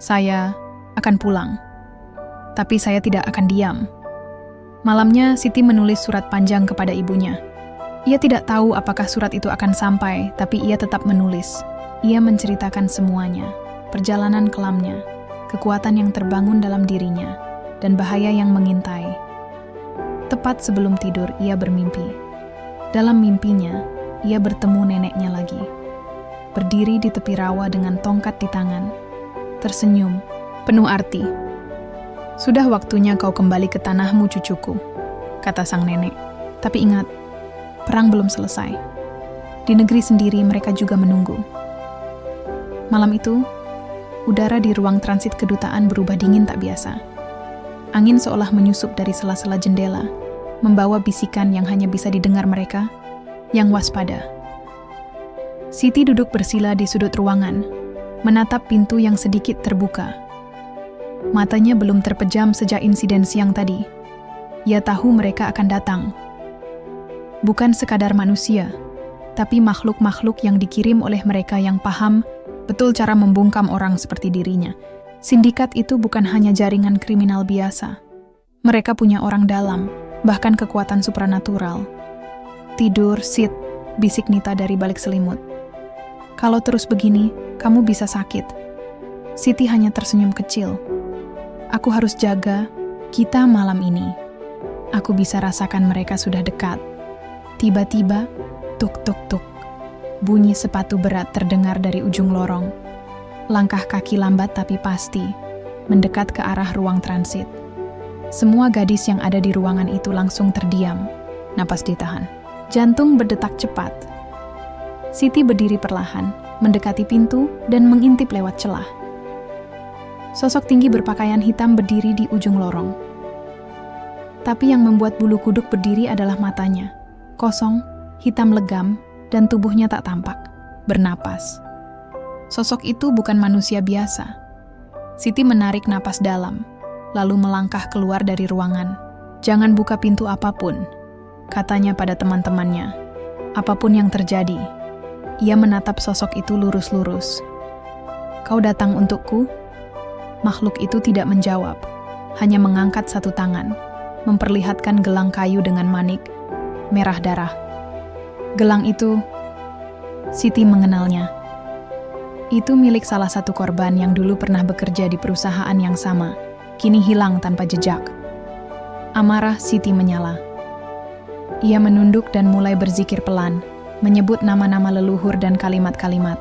"Saya akan pulang, tapi saya tidak akan diam." Malamnya, Siti menulis surat panjang kepada ibunya. Ia tidak tahu apakah surat itu akan sampai, tapi ia tetap menulis. Ia menceritakan semuanya, perjalanan kelamnya, kekuatan yang terbangun dalam dirinya, dan bahaya yang mengintai. Tepat sebelum tidur, ia bermimpi. Dalam mimpinya, ia bertemu neneknya lagi. Berdiri di tepi rawa dengan tongkat di tangan. Tersenyum, penuh arti. "Sudah waktunya kau kembali ke tanahmu, cucuku," kata sang nenek. "Tapi ingat, perang belum selesai. Di negeri sendiri mereka juga menunggu." Malam itu, udara di ruang transit kedutaan berubah dingin tak biasa. Angin seolah menyusup dari sela-sela jendela, membawa bisikan yang hanya bisa didengar mereka, yang waspada. Siti duduk bersila di sudut ruangan, menatap pintu yang sedikit terbuka. Matanya belum terpejam sejak insiden siang tadi. Ia tahu mereka akan datang. Bukan sekadar manusia, tapi makhluk-makhluk yang dikirim oleh mereka yang paham betul cara membungkam orang seperti dirinya. Sindikat itu bukan hanya jaringan kriminal biasa. Mereka punya orang dalam, bahkan kekuatan supranatural. "Tidur, Sid," bisik Nita dari balik selimut. "Kalau terus begini, kamu bisa sakit." Siti hanya tersenyum kecil. "Aku harus jaga kita malam ini. Aku bisa rasakan mereka sudah dekat." Tiba-tiba, tuk-tuk-tuk. Bunyi sepatu berat terdengar dari ujung lorong. Langkah kaki lambat tapi pasti, mendekat ke arah ruang transit. Semua gadis yang ada di ruangan itu langsung terdiam, napas ditahan. Jantung berdetak cepat. Siti berdiri perlahan, mendekati pintu dan mengintip lewat celah. Sosok tinggi berpakaian hitam berdiri di ujung lorong. Tapi yang membuat bulu kuduk berdiri adalah matanya. Kosong, hitam legam, dan tubuhnya tak tampak. Bernapas. Sosok itu bukan manusia biasa. Siti menarik napas dalam, lalu melangkah keluar dari ruangan. "Jangan buka pintu apapun," katanya pada teman-temannya. Apapun yang terjadi, ia menatap sosok itu lurus-lurus. "Kau datang untukku?" Makhluk itu tidak menjawab, hanya mengangkat satu tangan, memperlihatkan gelang kayu dengan manik, merah darah. Gelang itu, Siti mengenalnya. Itu milik salah satu korban yang dulu pernah bekerja di perusahaan yang sama, kini hilang tanpa jejak. Amarah Siti menyala. Ia menunduk dan mulai berzikir pelan, menyebut nama-nama leluhur dan kalimat-kalimat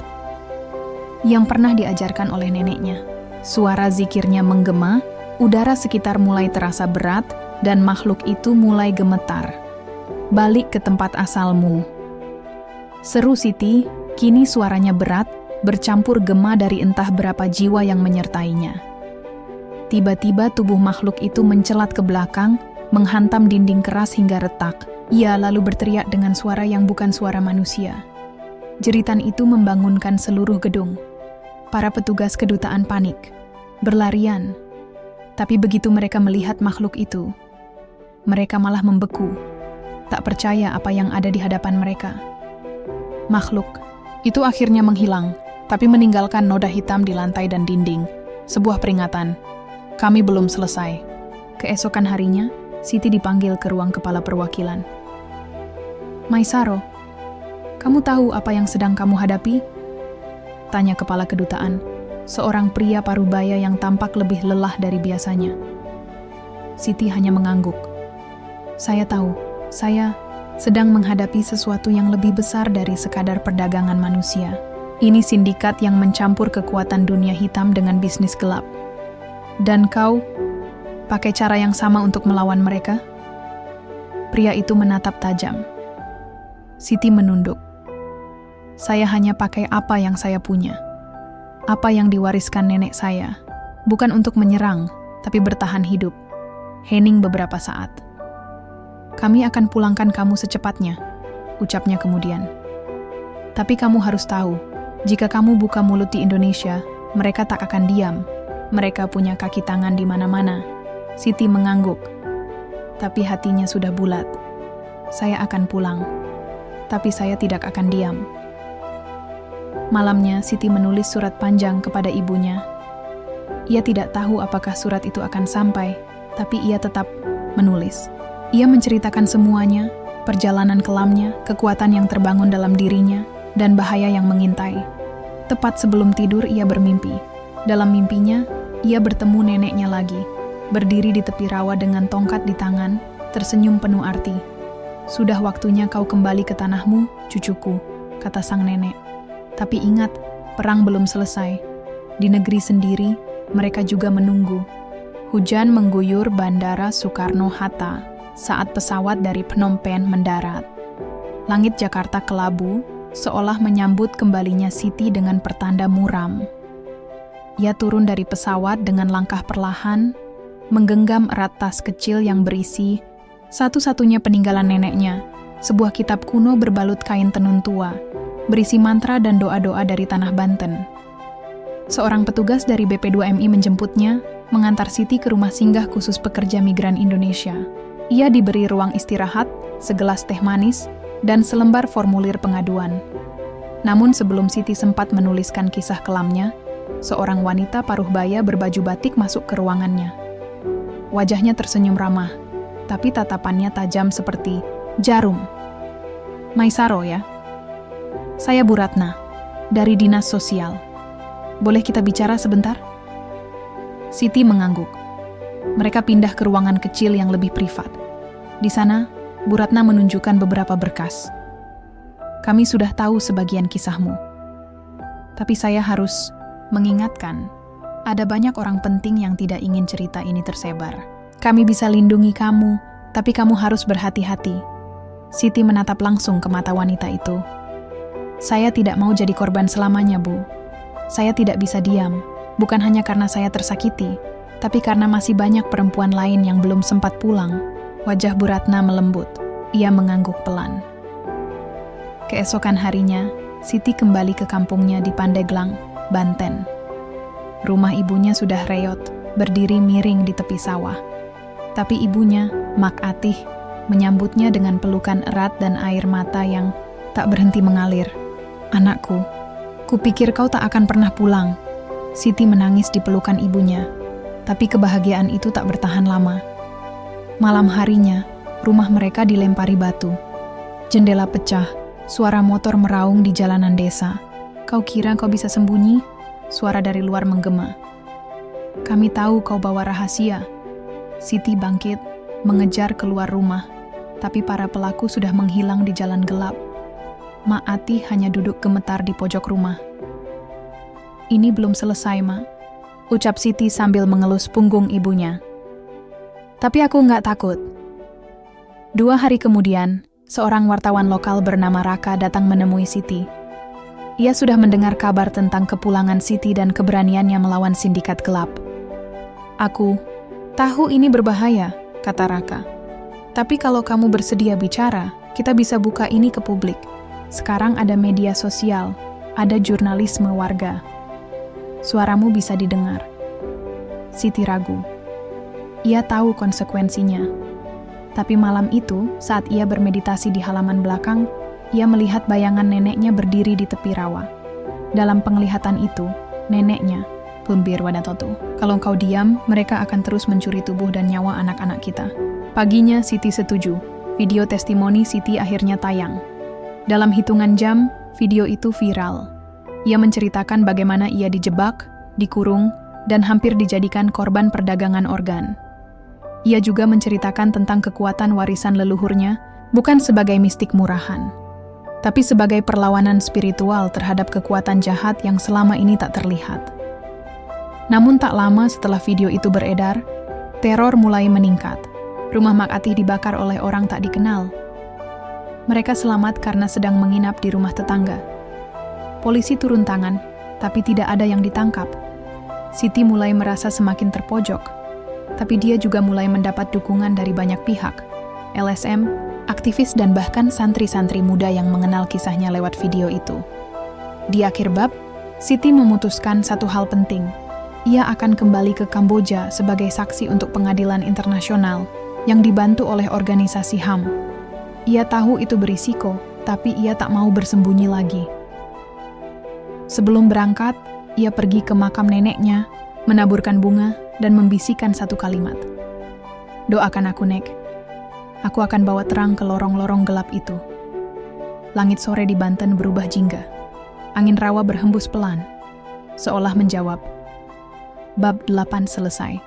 yang pernah diajarkan oleh neneknya. Suara zikirnya menggema, udara sekitar mulai terasa berat, dan makhluk itu mulai gemetar. "Balik ke tempat asalmu," seru Siti. Kini suaranya berat, bercampur gema dari entah berapa jiwa yang menyertainya. Tiba-tiba tubuh makhluk itu mencelat ke belakang, menghantam dinding keras hingga retak. Ia lalu berteriak dengan suara yang bukan suara manusia. Jeritan itu membangunkan seluruh gedung. Para petugas kedutaan panik, berlarian. Tapi begitu mereka melihat makhluk itu, mereka malah membeku, tak percaya apa yang ada di hadapan mereka. Makhluk itu akhirnya menghilang, tapi meninggalkan noda hitam di lantai dan dinding. Sebuah peringatan, kami belum selesai. Keesokan harinya, Siti dipanggil ke ruang kepala perwakilan. "Maisaro, kamu tahu apa yang sedang kamu hadapi?" tanya kepala kedutaan, seorang pria parubaya yang tampak lebih lelah dari biasanya. Siti hanya mengangguk. "Saya tahu, saya sedang menghadapi sesuatu yang lebih besar dari sekadar perdagangan manusia. Ini sindikat yang mencampur kekuatan dunia hitam dengan bisnis gelap. Dan kau pakai cara yang sama untuk melawan mereka?" Pria itu menatap tajam. Siti menunduk. "Saya hanya pakai apa yang saya punya. Apa yang diwariskan nenek saya. Bukan untuk menyerang, tapi bertahan hidup." Hening beberapa saat. "Kami akan pulangkan kamu secepatnya," ucapnya kemudian. "Tapi kamu harus tahu, jika kamu buka mulut di Indonesia, mereka tak akan diam. Mereka punya kaki tangan di mana-mana." Siti mengangguk. Tapi hatinya sudah bulat. "Saya akan pulang. Tapi saya tidak akan diam." Malamnya, Siti menulis surat panjang kepada ibunya. Ia tidak tahu apakah surat itu akan sampai, tapi ia tetap menulis. Ia menceritakan semuanya, perjalanan kelamnya, kekuatan yang terbangun dalam dirinya, dan bahaya yang mengintai. Tepat sebelum tidur, ia bermimpi. Dalam mimpinya, ia bertemu neneknya lagi, berdiri di tepi rawa dengan tongkat di tangan, tersenyum penuh arti. "Sudah waktunya kau kembali ke tanahmu, cucuku," kata sang nenek. "Tapi ingat, perang belum selesai. Di negeri sendiri, mereka juga menunggu." Hujan mengguyur Bandara Soekarno-Hatta saat pesawat dari Phnom Penh mendarat. Langit Jakarta kelabu, seolah menyambut kembalinya Siti dengan pertanda muram. Ia turun dari pesawat dengan langkah perlahan, menggenggam erat tas kecil yang berisi satu-satunya peninggalan neneknya, sebuah kitab kuno berbalut kain tenun tua, berisi mantra dan doa-doa dari tanah Banten. Seorang petugas dari BP2MI menjemputnya, mengantar Siti ke rumah singgah khusus pekerja migran Indonesia. Ia diberi ruang istirahat, segelas teh manis, dan selembar formulir pengaduan. Namun sebelum Siti sempat menuliskan kisah kelamnya, seorang wanita paruh baya berbaju batik masuk ke ruangannya. Wajahnya tersenyum ramah, tapi tatapannya tajam seperti jarum. "Maisaro ya? Saya Bu Ratna, dari Dinas Sosial. Boleh kita bicara sebentar?" Siti mengangguk. Mereka pindah ke ruangan kecil yang lebih privat. Di sana, Bu Ratna menunjukkan beberapa berkas. "Kami sudah tahu sebagian kisahmu. Tapi saya harus mengingatkan, ada banyak orang penting yang tidak ingin cerita ini tersebar. Kami bisa lindungi kamu, tapi kamu harus berhati-hati." Siti menatap langsung ke mata wanita itu. "Saya tidak mau jadi korban selamanya, Bu. Saya tidak bisa diam. Bukan hanya karena saya tersakiti, tapi karena masih banyak perempuan lain yang belum sempat pulang. Wajah Bu Ratna melembut. Ia mengangguk pelan. Keesokan harinya, Siti kembali ke kampungnya di Pandeglang, Banten. Rumah ibunya sudah reot, berdiri miring di tepi sawah. Tapi ibunya, Mak Atih, menyambutnya dengan pelukan erat dan air mata yang tak berhenti mengalir. "Anakku, kupikir kau tak akan pernah pulang." Siti menangis di pelukan ibunya, tapi kebahagiaan itu tak bertahan lama. Malam harinya, rumah mereka dilempari batu. Jendela pecah, suara motor meraung di jalanan desa. "Kau kira kau bisa sembunyi?" Suara dari luar menggema. "Kami tahu kau bawa rahasia." Siti bangkit, mengejar keluar rumah, tapi para pelaku sudah menghilang di jalan gelap. Mak Atih hanya duduk gemetar di pojok rumah. "Ini belum selesai, Mak," ucap Siti sambil mengelus punggung ibunya. "Tapi aku nggak takut." 2 hari kemudian, seorang wartawan lokal bernama Raka datang menemui Siti. Ia sudah mendengar kabar tentang kepulangan Siti dan keberaniannya melawan sindikat gelap. "Aku tahu ini berbahaya," kata Raka. "Tapi kalau kamu bersedia bicara, kita bisa buka ini ke publik. Sekarang ada media sosial, ada jurnalisme warga. Suaramu bisa didengar." Siti ragu. Ia tahu konsekuensinya. Tapi malam itu, saat ia bermeditasi di halaman belakang, ia melihat bayangan neneknya berdiri di tepi rawa. Dalam penglihatan itu, neneknya, "Pumbir Wadatoto, kalau kau diam, mereka akan terus mencuri tubuh dan nyawa anak-anak kita." Paginya, Siti setuju. Video testimoni Siti akhirnya tayang. Dalam hitungan jam, video itu viral. Ia menceritakan bagaimana ia dijebak, dikurung, dan hampir dijadikan korban perdagangan organ. Ia juga menceritakan tentang kekuatan warisan leluhurnya, bukan sebagai mistik murahan, tapi sebagai perlawanan spiritual terhadap kekuatan jahat yang selama ini tak terlihat. Namun tak lama setelah video itu beredar, teror mulai meningkat. Rumah Mak Atih dibakar oleh orang tak dikenal. Mereka selamat karena sedang menginap di rumah tetangga. Polisi turun tangan, tapi tidak ada yang ditangkap. Siti mulai merasa semakin terpojok, tapi dia juga mulai mendapat dukungan dari banyak pihak. LSM, aktivis dan bahkan santri-santri muda yang mengenal kisahnya lewat video itu. Di akhir bab, Siti memutuskan satu hal penting. Ia akan kembali ke Kamboja sebagai saksi untuk pengadilan internasional yang dibantu oleh organisasi HAM. Ia tahu itu berisiko, tapi ia tak mau bersembunyi lagi. Sebelum berangkat, ia pergi ke makam neneknya, menaburkan bunga, dan membisikkan satu kalimat. "Doakan aku, Nek. Aku akan bawa terang ke lorong-lorong gelap itu." Langit sore di Banten berubah jingga. Angin rawa berhembus pelan, seolah menjawab. Bab 8 selesai.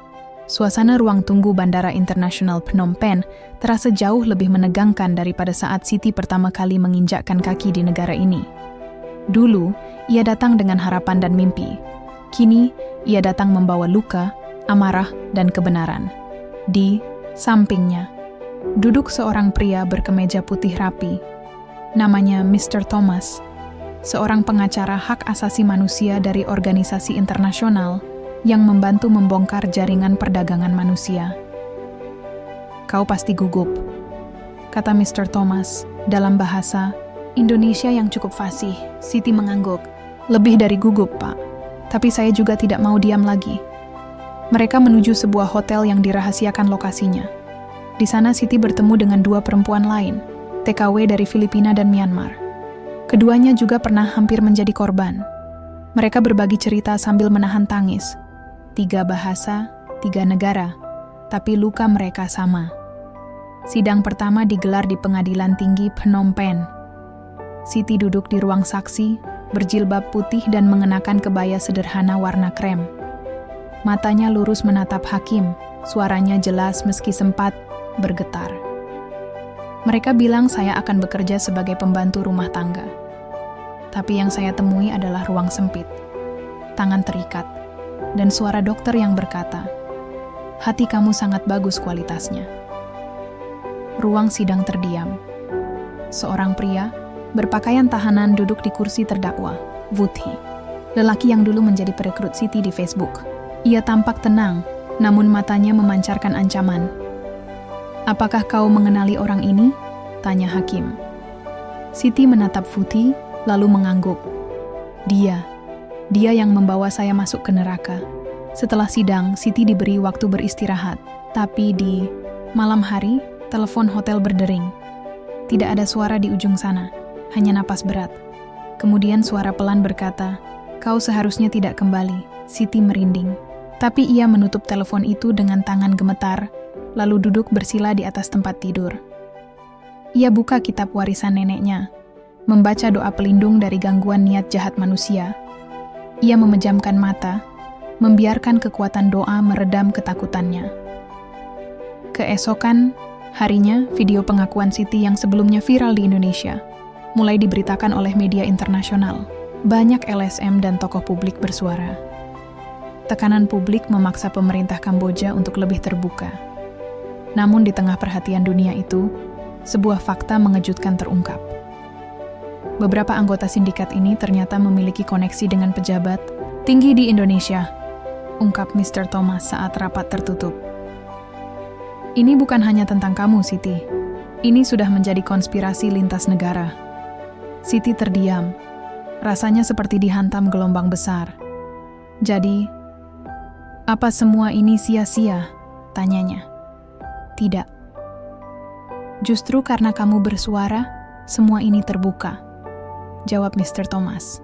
Suasana ruang tunggu Bandara Internasional Phnom Penh terasa jauh lebih menegangkan daripada saat Siti pertama kali menginjakkan kaki di negara ini. Dulu, ia datang dengan harapan dan mimpi. Kini, ia datang membawa luka, amarah, dan kebenaran. Di sampingnya, duduk seorang pria berkemeja putih rapi. Namanya Mr. Thomas, seorang pengacara hak asasi manusia dari organisasi internasional yang membantu membongkar jaringan perdagangan manusia. "Kau pasti gugup," kata Mr. Thomas dalam bahasa Indonesia yang cukup fasih. Siti mengangguk. "Lebih dari gugup, Pak. Tapi saya juga tidak mau diam lagi." Mereka menuju sebuah hotel yang dirahasiakan lokasinya. Di sana Siti bertemu dengan 2 perempuan lain, TKW dari Filipina dan Myanmar. Keduanya juga pernah hampir menjadi korban. Mereka berbagi cerita sambil menahan tangis. 3 bahasa, 3 negara, tapi luka mereka sama. Sidang pertama digelar di Pengadilan Tinggi Phnom Penh. Siti duduk di ruang saksi, berjilbab putih dan mengenakan kebaya sederhana warna krem. Matanya lurus menatap hakim, suaranya jelas meski sempat bergetar. "Mereka bilang saya akan bekerja sebagai pembantu rumah tangga. Tapi yang saya temui adalah ruang sempit, tangan terikat, dan suara dokter yang berkata, 'Hati kamu sangat bagus kualitasnya.'" Ruang sidang terdiam. Seorang pria berpakaian tahanan duduk di kursi terdakwa, Vuthi. lelaki yang dulu menjadi perekrut Siti di Facebook. Ia tampak tenang, namun matanya memancarkan ancaman. "Apakah kau mengenali orang ini?" tanya hakim. Siti menatap Futi, lalu mengangguk. Dia yang membawa saya masuk ke neraka." Setelah sidang, Siti diberi waktu beristirahat. Tapi di malam hari, telepon hotel berdering. Tidak ada suara di ujung sana, hanya napas berat. Kemudian suara pelan berkata, "Kau seharusnya tidak kembali." Siti merinding. Tapi ia menutup telepon itu dengan tangan gemetar, lalu duduk bersila di atas tempat tidur. Ia buka kitab warisan neneknya, membaca doa pelindung dari gangguan niat jahat manusia. Ia memejamkan mata, membiarkan kekuatan doa meredam ketakutannya. Keesokan harinya, video pengakuan Siti yang sebelumnya viral di Indonesia mulai diberitakan oleh media internasional. Banyak LSM dan tokoh publik bersuara. Tekanan publik memaksa pemerintah Kamboja untuk lebih terbuka. Namun di tengah perhatian dunia itu, sebuah fakta mengejutkan terungkap. Beberapa anggota sindikat ini ternyata memiliki koneksi dengan pejabat tinggi di Indonesia, ungkap Mr. Thomas saat rapat tertutup. "Ini bukan hanya tentang kamu, Siti. Ini sudah menjadi konspirasi lintas negara." Siti terdiam. Rasanya seperti dihantam gelombang besar. "Jadi, apa semua ini sia-sia?" tanyanya. "Tidak. Justru karena kamu bersuara, semua ini terbuka," jawab Mr. Thomas.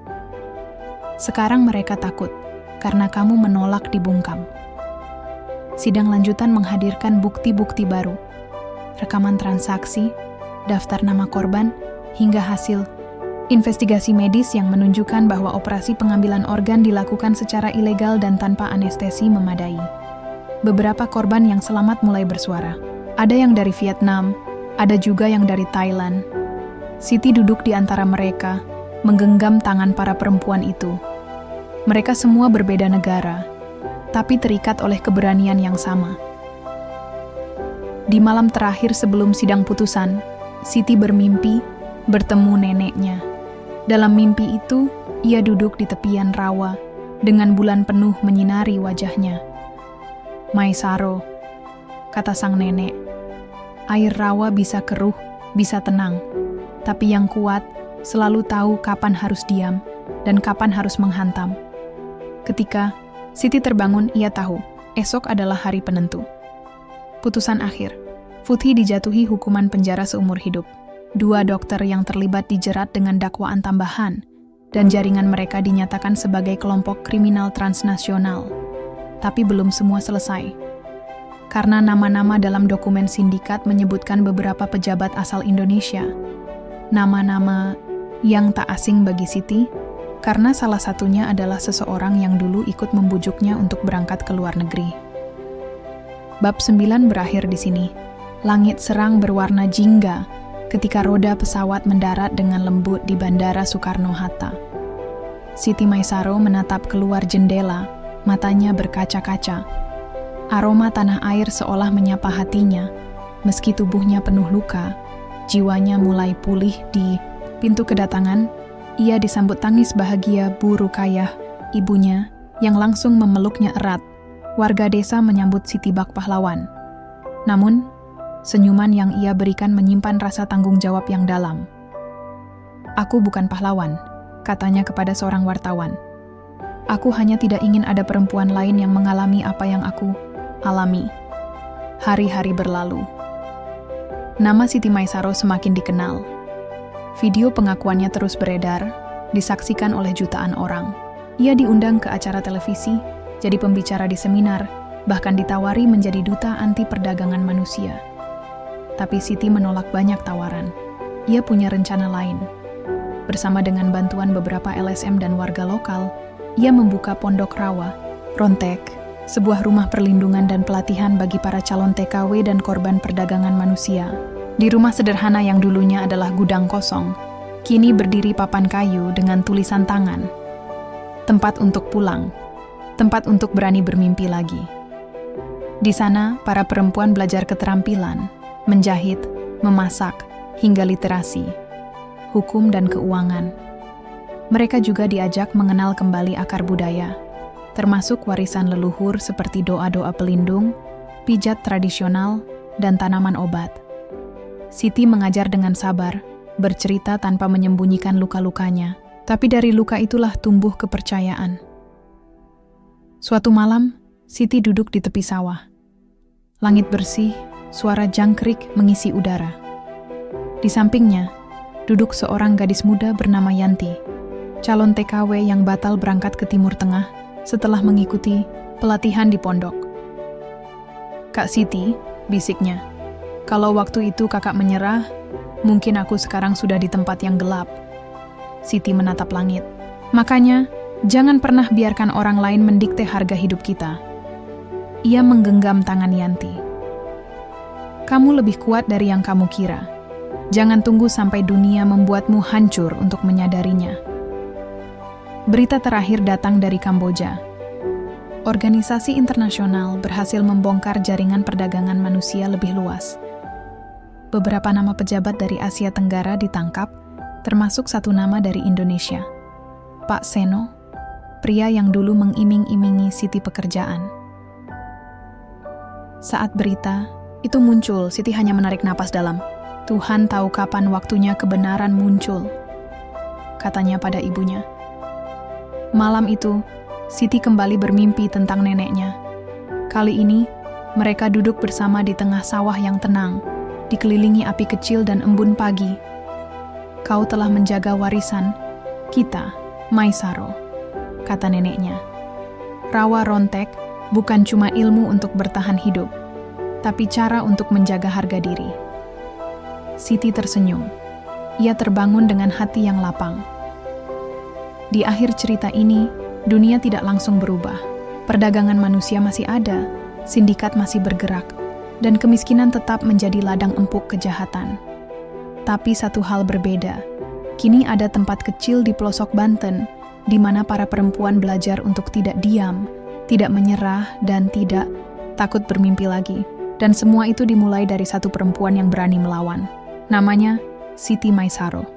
"Sekarang mereka takut karena kamu menolak dibungkam." Sidang lanjutan menghadirkan bukti-bukti baru, rekaman transaksi, daftar nama korban, hingga hasil investigasi medis yang menunjukkan bahwa operasi pengambilan organ dilakukan secara ilegal dan tanpa anestesi memadai. Beberapa korban yang selamat mulai bersuara. Ada yang dari Vietnam, ada juga yang dari Thailand. Siti duduk di antara mereka, menggenggam tangan para perempuan itu. Mereka semua berbeda negara, tapi terikat oleh keberanian yang sama. Di malam terakhir sebelum sidang putusan, Siti bermimpi bertemu neneknya. Dalam mimpi itu, ia duduk di tepian rawa dengan bulan penuh menyinari wajahnya. "Maisaro," kata sang nenek, "air rawa bisa keruh, bisa tenang, tapi yang kuat selalu tahu kapan harus diam dan kapan harus menghantam." Ketika Siti terbangun, ia tahu esok adalah hari penentu. Putusan akhir. Futi dijatuhi hukuman penjara seumur hidup. 2 dokter yang terlibat dijerat dengan dakwaan tambahan, dan jaringan mereka dinyatakan sebagai kelompok kriminal transnasional. Tapi belum semua selesai. Karena nama-nama dalam dokumen sindikat menyebutkan beberapa pejabat asal Indonesia. Nama-nama yang tak asing bagi Siti, karena salah satunya adalah seseorang yang dulu ikut membujuknya untuk berangkat ke luar negeri. Bab 9 berakhir di sini. Langit serang berwarna jingga ketika roda pesawat mendarat dengan lembut di Bandara Soekarno-Hatta. Siti Maisaro menatap keluar jendela, matanya berkaca-kaca. Aroma tanah air seolah menyapa hatinya. Meski tubuhnya penuh luka, jiwanya mulai pulih. Di pintu kedatangan, ia disambut tangis bahagia Bu Rukayah, ibunya, yang langsung memeluknya erat. Warga desa menyambut Siti bak pahlawan. Namun, senyuman yang ia berikan menyimpan rasa tanggung jawab yang dalam. "Aku bukan pahlawan," katanya kepada seorang wartawan. "Aku hanya tidak ingin ada perempuan lain yang mengalami apa yang aku alami." Hari-hari berlalu. Nama Siti Maisaro semakin dikenal. Video pengakuannya terus beredar, disaksikan oleh jutaan orang. Ia diundang ke acara televisi, jadi pembicara di seminar, bahkan ditawari menjadi duta anti perdagangan manusia. Tapi Siti menolak banyak tawaran. Ia punya rencana lain. Bersama dengan bantuan beberapa LSM dan warga lokal, ia membuka Pondok Rawa, Rontek, sebuah rumah perlindungan dan pelatihan bagi para calon TKW dan korban perdagangan manusia. Di rumah sederhana yang dulunya adalah gudang kosong, kini berdiri papan kayu dengan tulisan tangan. Tempat untuk pulang, tempat untuk berani bermimpi lagi. Di sana, para perempuan belajar keterampilan, menjahit, memasak, hingga literasi, hukum dan keuangan. Mereka juga diajak mengenal kembali akar budaya, termasuk warisan leluhur seperti doa-doa pelindung, pijat tradisional, dan tanaman obat. Siti mengajar dengan sabar, bercerita tanpa menyembunyikan luka-lukanya, tapi dari luka itulah tumbuh kepercayaan. Suatu malam, Siti duduk di tepi sawah. Langit bersih, suara jangkrik mengisi udara. Di sampingnya, duduk seorang gadis muda bernama Yanti, calon TKW yang batal berangkat ke Timur Tengah setelah mengikuti pelatihan di pondok. "Kak Siti," bisiknya, "kalau waktu itu kakak menyerah, mungkin aku sekarang sudah di tempat yang gelap." Siti menatap langit. "Makanya, jangan pernah biarkan orang lain mendikte harga hidup kita." Ia menggenggam tangan Yanti. "Kamu lebih kuat dari yang kamu kira. Jangan tunggu sampai dunia membuatmu hancur untuk menyadarinya." Berita terakhir datang dari Kamboja. Organisasi internasional berhasil membongkar jaringan perdagangan manusia lebih luas. Beberapa nama pejabat dari Asia Tenggara ditangkap, termasuk satu nama dari Indonesia, Pak Seno, pria yang dulu mengiming-imingi Siti pekerjaan. Saat berita itu muncul, Siti hanya menarik napas dalam. "Tuhan tahu kapan waktunya kebenaran muncul," katanya pada ibunya. Malam itu, Siti kembali bermimpi tentang neneknya. Kali ini, mereka duduk bersama di tengah sawah yang tenang, dikelilingi api kecil dan embun pagi. "Kau telah menjaga warisan kita, Maisaro," kata neneknya. "Rawa rontek bukan cuma ilmu untuk bertahan hidup, tapi cara untuk menjaga harga diri." Siti tersenyum. Ia terbangun dengan hati yang lapang. Di akhir cerita ini, dunia tidak langsung berubah. Perdagangan manusia masih ada, sindikat masih bergerak, dan kemiskinan tetap menjadi ladang empuk kejahatan. Tapi satu hal berbeda. Kini ada tempat kecil di pelosok Banten, di mana para perempuan belajar untuk tidak diam, tidak menyerah, dan tidak takut bermimpi lagi. Dan semua itu dimulai dari satu perempuan yang berani melawan. Namanya Siti Maisaro.